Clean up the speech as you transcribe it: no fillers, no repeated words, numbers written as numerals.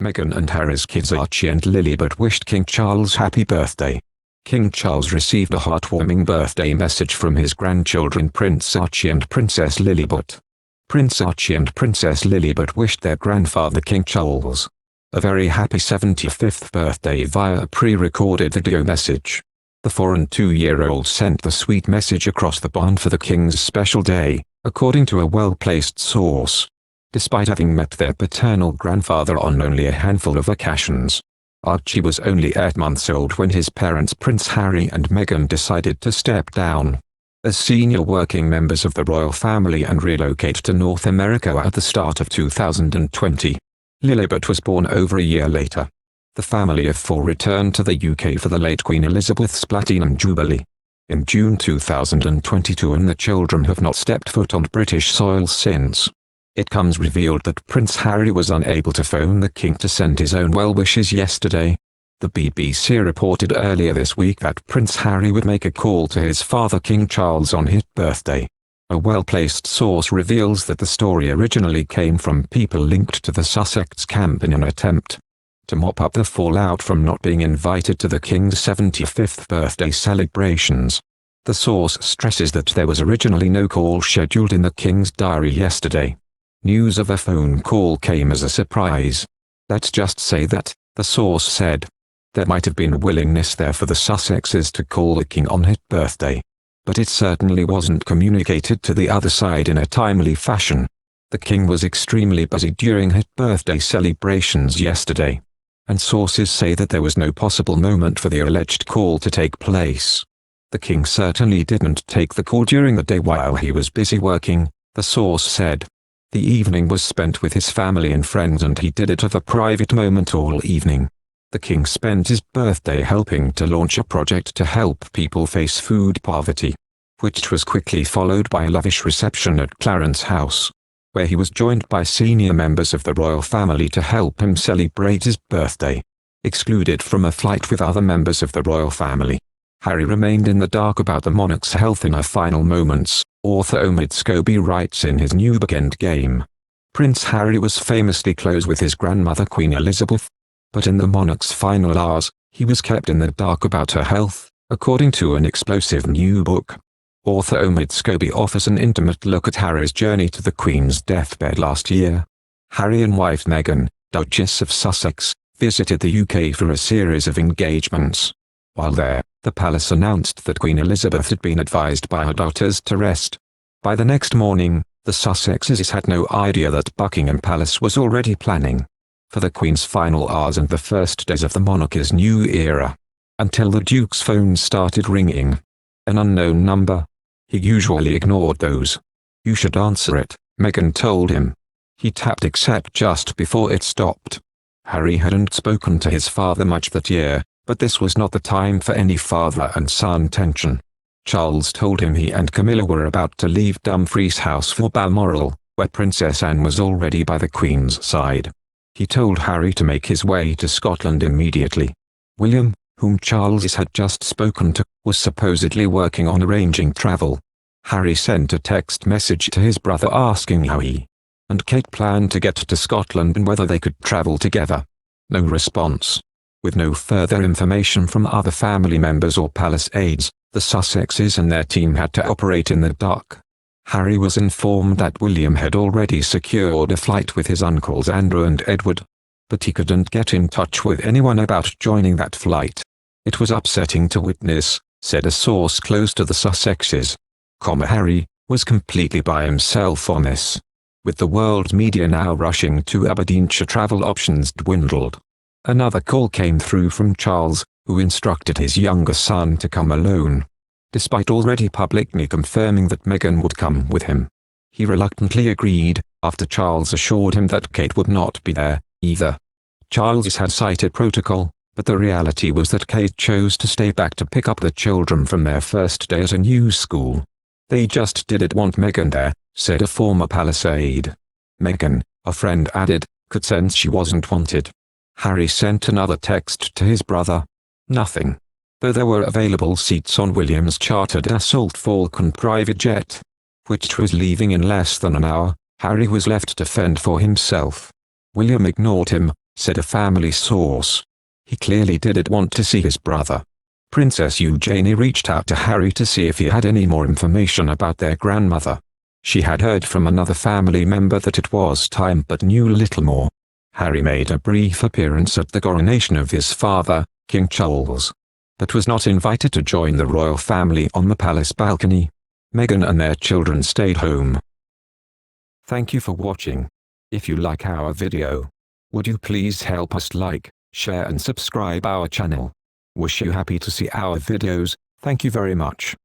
Meghan and Harry's kids Archie and Lilibet wished King Charles happy birthday. King Charles received a heartwarming birthday message from his grandchildren Prince Archie and Princess Lilibet. Prince Archie and Princess Lilibet wished their grandfather King Charles a very happy 75th birthday via a pre-recorded video message. The 4- and 2-year-olds sent the sweet message across the pond for the King's special day, according to a well-placed source. Despite having met their paternal grandfather on only a handful of occasions, Archie was only 8 months old when his parents Prince Harry and Meghan decided to step down as senior working members of the royal family and relocate to North America at the start of 2020. Lilibet was born over a year later. The family of 4 returned to the UK for the late Queen Elizabeth's Platinum Jubilee in June 2022, and the children have not stepped foot on British soil since. It comes revealed that Prince Harry was unable to phone the King to send his own well wishes yesterday. The BBC reported earlier this week that Prince Harry would make a call to his father King Charles on his birthday. A well-placed source reveals that the story originally came from people linked to the Sussex camp in an attempt to mop up the fallout from not being invited to the King's 75th birthday celebrations. The source stresses that there was originally no call scheduled in the King's diary yesterday. News of a phone call came as a surprise. Let's just say that, the source said, there might have been a willingness there for the Sussexes to call the King on his birthday, but it certainly wasn't communicated to the other side in a timely fashion. The King was extremely busy during his birthday celebrations yesterday, and sources say that there was no possible moment for the alleged call to take place. The King certainly didn't take the call during the day while he was busy working, the source said. The evening was spent with his family and friends, and he did it at a private moment all evening. The King spent his birthday helping to launch a project to help people face food poverty, which was quickly followed by a lavish reception at Clarence House, where he was joined by senior members of the royal family to help him celebrate his birthday. Excluded from a flight with other members of the royal family, Harry remained in the dark about the monarch's health in her final moments, author Omid Scobie writes in his new book Endgame. Prince Harry was famously close with his grandmother Queen Elizabeth, but in the monarch's final hours, he was kept in the dark about her health, according to an explosive new book. Author Omid Scobie offers an intimate look at Harry's journey to the Queen's deathbed last year. Harry and wife Meghan, Duchess of Sussex, visited the UK for a series of engagements. While there, the palace announced that Queen Elizabeth had been advised by her daughters to rest. By the next morning, the Sussexes had no idea that Buckingham Palace was already planning for the Queen's final hours and the first days of the monarchy's new era, until the Duke's phone started ringing. An unknown number. He usually ignored those. You should answer it, Meghan told him. He tapped accept just before it stopped. Harry hadn't spoken to his father much that year, but this was not the time for any father and son tension. Charles told him he and Camilla were about to leave Dumfries House for Balmoral, where Princess Anne was already by the Queen's side. He told Harry to make his way to Scotland immediately. William, whom Charles had just spoken to, was supposedly working on arranging travel. Harry sent a text message to his brother asking how he and Kate planned to get to Scotland and whether they could travel together. No response. With no further information from other family members or palace aides, the Sussexes and their team had to operate in the dark. Harry was informed that William had already secured a flight with his uncles Andrew and Edward, but he couldn't get in touch with anyone about joining that flight. It was upsetting to witness, said a source close to the Sussexes. Harry was completely by himself on this. With the world's media now rushing to Aberdeenshire, travel options dwindled. Another call came through from Charles, who instructed his younger son to come alone. Despite already publicly confirming that Meghan would come with him, he reluctantly agreed, after Charles assured him that Kate would not be there, either. Charles had cited protocol, but the reality was that Kate chose to stay back to pick up the children from their first day at a new school. They just didn't want Meghan there, said a former palace aide. Meghan, a friend added, could sense she wasn't wanted. Harry sent another text to his brother. Nothing. Though there were available seats on William's chartered Assault Falcon private jet, which was leaving in less than an hour, Harry was left to fend for himself. William ignored him, said a family source. He clearly didn't want to see his brother. Princess Eugenie reached out to Harry to see if he had any more information about their grandmother. She had heard from another family member that it was time but knew little more. Harry made a brief appearance at the coronation of his father, King Charles, but was not invited to join the royal family on the palace balcony. Meghan and their children stayed home. Thank you for watching. If you like our video, would you please help us like, share and subscribe our channel. Wish you happy to see our videos. Thank you very much.